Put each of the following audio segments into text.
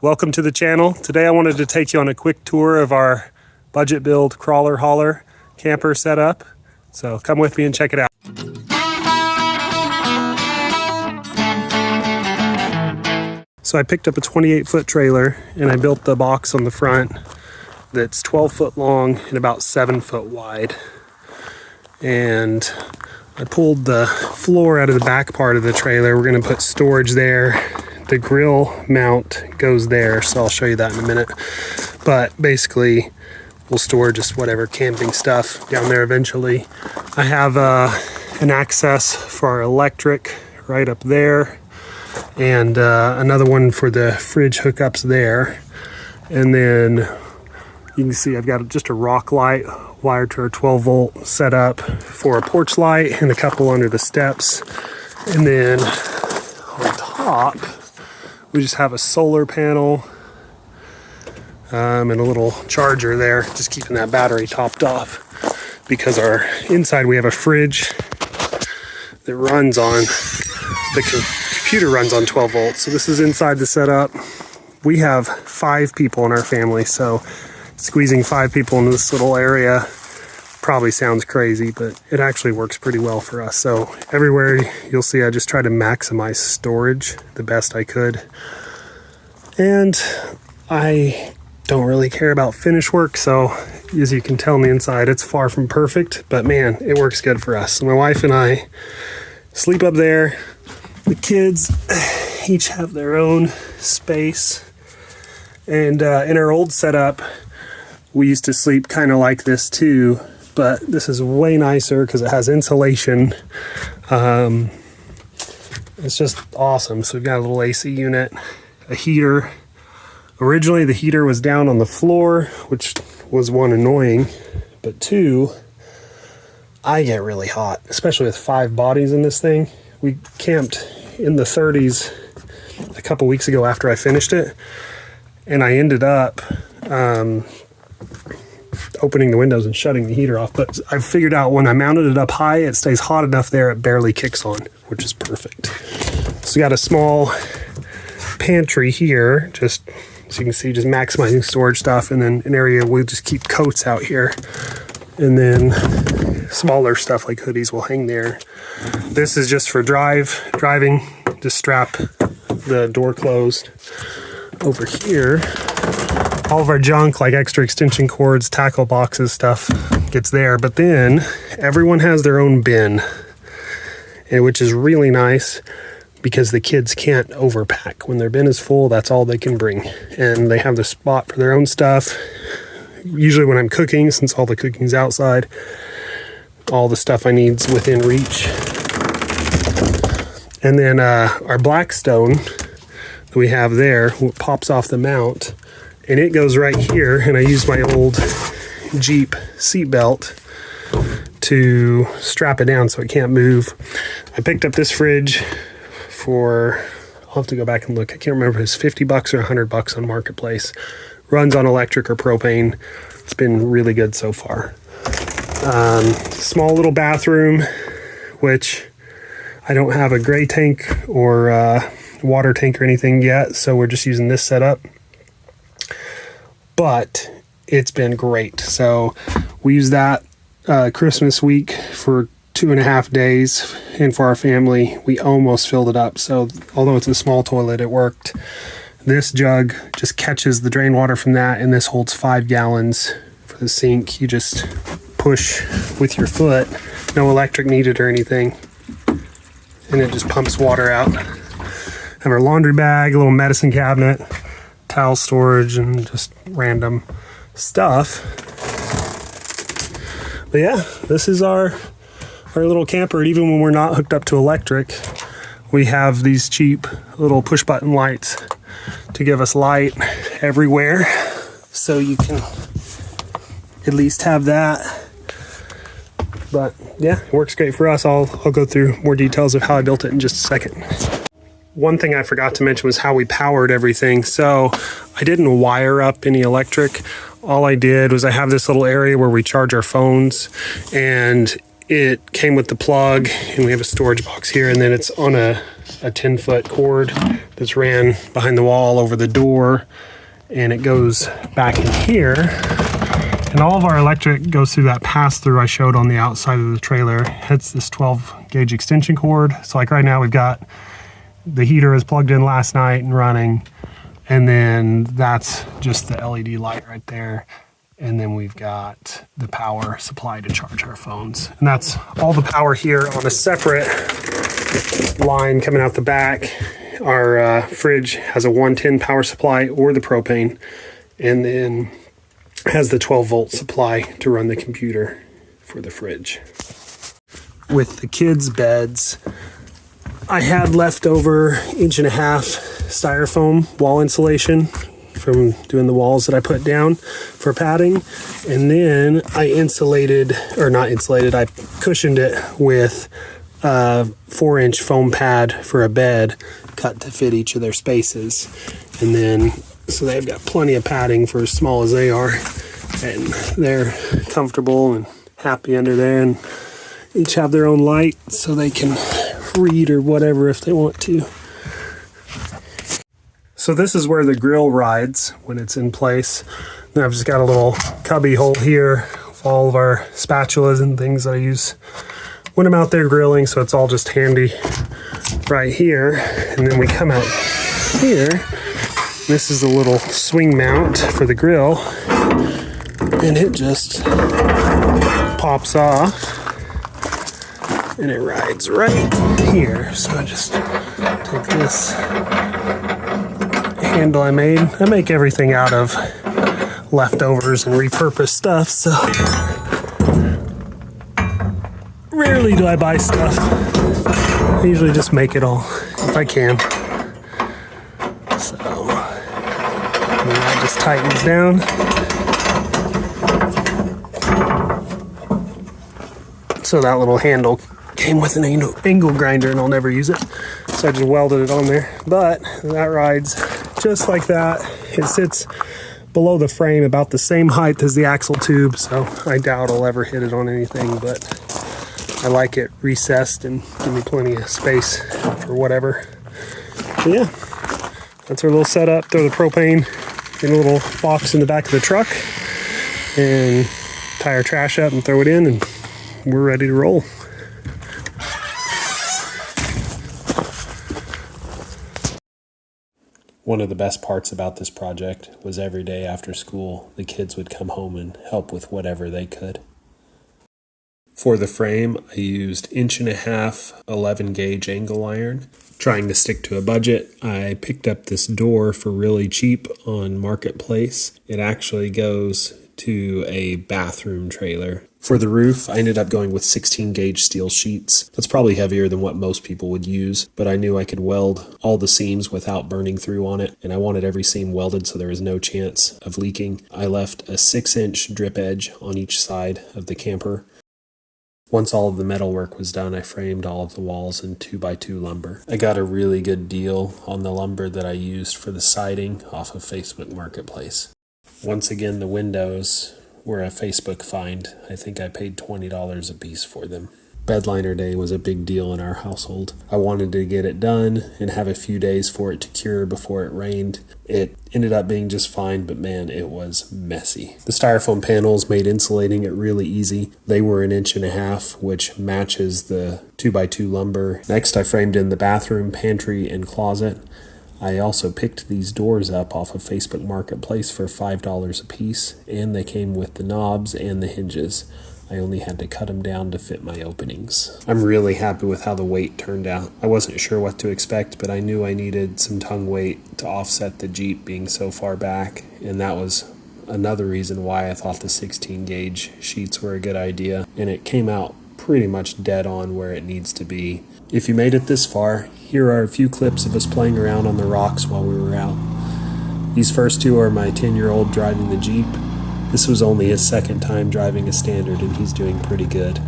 Welcome to the channel. Today I wanted to take you on a quick tour of our budget build crawler hauler camper setup. So come with me and check it out. So I picked up a 28-foot trailer and I built the box on the front that's 12 foot long and about 7 foot wide. And I pulled the floor out of the back part of the trailer. We're going to put storage there. The grill mount goes there, so I'll show you that in a minute. But basically, we'll store just whatever camping stuff down there eventually. I have an access for our electric right up there, and another one for the fridge hookups there. And then you can see I've got just a rock light wired to our 12 volt setup for a porch light and a couple under the steps. And then on top, we just have a solar panel and a little charger there, just keeping that battery topped off, because our inside we have a fridge that runs on, the computer runs on 12 volts. So this is inside the setup. We have 5 people in our family, so squeezing 5 people into this little area probably sounds crazy, but it actually works pretty well for us. So everywhere you'll see, I just try to maximize storage the best I could. And I don't really care about finish work, so as you can tell on the inside, it's far from perfect, but man, it works good for us. So my wife and I sleep up there. The kids each have their own space. And in our old setup, we used to sleep kind of like this too, but this is way nicer because it has insulation. It's just awesome. So we've got a little AC unit, a heater. Originally the heater was down on the floor, which was one, annoying, but 2, I get really hot, especially with 5 bodies in this thing. We camped in the 30s a couple weeks ago after I finished it, and I ended up opening the windows and shutting the heater off. But I figured out when I mounted it up high, it stays hot enough there, it barely kicks on, which is perfect. So we got a small pantry here, just so you can see, just maximizing storage stuff, and then an area we'll just keep coats out here, and then smaller stuff like hoodies will hang there. This is just for driving, just strap the door closed. Over here, all of our junk, like extra extension cords, tackle boxes, stuff gets there. But then everyone has their own bin, which is really nice because the kids can't overpack. When their bin is full, that's all they can bring. And they have the spot for their own stuff. Usually when I'm cooking, since all the cooking's outside, all the stuff I need's within reach. And then our Blackstone that we have there pops off the mount, and it goes right here, and I use my old Jeep seat belt to strap it down so it can't move. I picked up this fridge for, I'll have to go back and look, I can't remember if it's $50 or $100 on Marketplace. Runs on electric or propane. It's been really good so far. Small little bathroom, which I don't have a gray tank or water tank or anything yet, so we're just using this setup. But it's been great. So we used that Christmas week for 2.5 days, and for our family we almost filled it up. So although it's a small toilet, it worked. This jug just catches the drain water from that, and this holds 5 gallons for the sink. You just push with your foot, no electric needed or anything, and it just pumps water out. Have our laundry bag, a little medicine cabinet, towel storage, and just random stuff. But yeah, this is our little camper. And even when we're not hooked up to electric, we have these cheap little push button lights to give us light everywhere. So you can at least have that. But yeah, it works great for us. I'll go through more details of how I built it in just a second. One thing I forgot to mention was how we powered everything. So I didn't wire up any electric. All I did was I have this little area where we charge our phones, and it came with the plug, and we have a storage box here, and then it's on a a 10-foot cord that's ran behind the wall over the door, and it goes back in here. And all of our electric goes through that pass-through I showed on the outside of the trailer. Hits this 12-gauge extension cord. So like right now we've got the heater is plugged in last night and running, and then that's just the LED light right there. And then we've got the power supply to charge our phones. And that's all the power here on a separate line coming out the back. Our fridge has a 110 power supply or the propane, and then has the 12-volt supply to run the computer for the fridge. With the kids' beds, I had leftover 1.5-inch styrofoam wall insulation from doing the walls that I put down for padding. And then I I cushioned it with a 4-inch foam pad for a bed cut to fit each of their spaces. And then, so they've got plenty of padding for as small as they are. And they're comfortable and happy under there, and each have their own light so they can read or whatever if they want to. So this is where the grill rides when it's in place. Then I've just got a little cubby hole here with all of our spatulas and things that I use when I'm out there grilling, so it's all just handy right here. And then we come out here. This is a little swing mount for the grill, and it just pops off and it rides right here. So I just take this handle I made. I make everything out of leftovers and repurposed stuff, so rarely do I buy stuff. I usually just make it all if I can. So and that just tightens down. So that little handle came with an angle grinder, and I'll never use it, so I just welded it on there. But that rides just like that. It sits below the frame about the same height as the axle tube, so I doubt I'll ever hit it on anything, but I like it recessed and give me plenty of space for whatever. But yeah, that's our little setup. Throw the propane in a little box in the back of the truck and tie our trash up and throw it in, and we're ready to roll. One of the best parts about this project was every day after school, the kids would come home and help with whatever they could. For the frame, I used 1.5-inch 11-gauge angle iron. Trying to stick to a budget, I picked up this door for really cheap on Marketplace. It actually goes to a bathroom trailer. For the roof, I ended up going with 16-gauge steel sheets. That's probably heavier than what most people would use, but I knew I could weld all the seams without burning through on it, and I wanted every seam welded so there was no chance of leaking. I left a 6-inch drip edge on each side of the camper. Once all of the metal work was done, I framed all of the walls in 2x2 lumber. I got a really good deal on the lumber that I used for the siding off of Facebook Marketplace. Once again, the windows were a Facebook find. I think I paid $20 a piece for them. Bedliner day was a big deal in our household. I wanted to get it done and have a few days for it to cure before it rained. It ended up being just fine, but man, it was messy. The styrofoam panels made insulating it really easy. They were 1.5 inches, which matches the 2x2 lumber. Next, I framed in the bathroom, pantry, and closet. I also picked these doors up off of Facebook Marketplace for $5 a piece, and they came with the knobs and the hinges. I only had to cut them down to fit my openings. I'm really happy with how the weight turned out. I wasn't sure what to expect, but I knew I needed some tongue weight to offset the Jeep being so far back, and that was another reason why I thought the 16-gauge sheets were a good idea, and it came out pretty much dead on where it needs to be. If you made it this far, here are a few clips of us playing around on the rocks while we were out. These first two are my 10-year-old driving the Jeep. This was only his second time driving a Standard, and he's doing pretty good.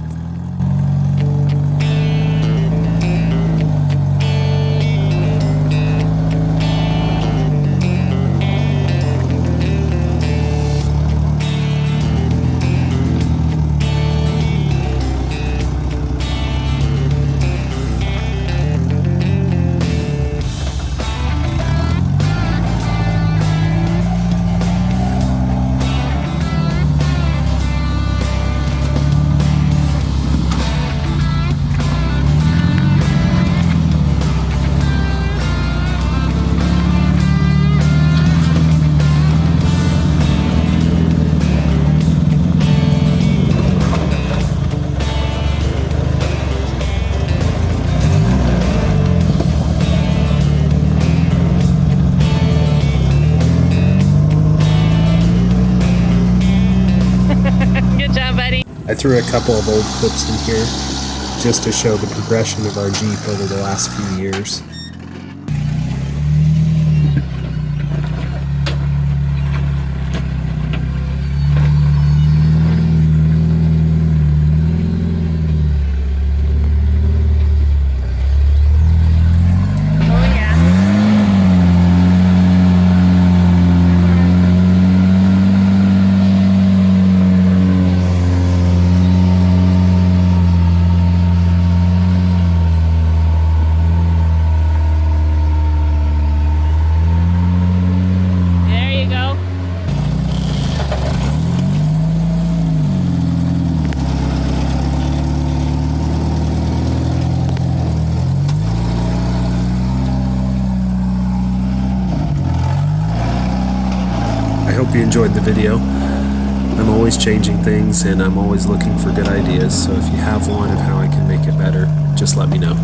I threw a couple of old clips in here just to show the progression of our Jeep over the last few years. I hope you enjoyed the video. I'm always changing things and I'm always looking for good ideas, so if you have one of how I can make it better, just let me know.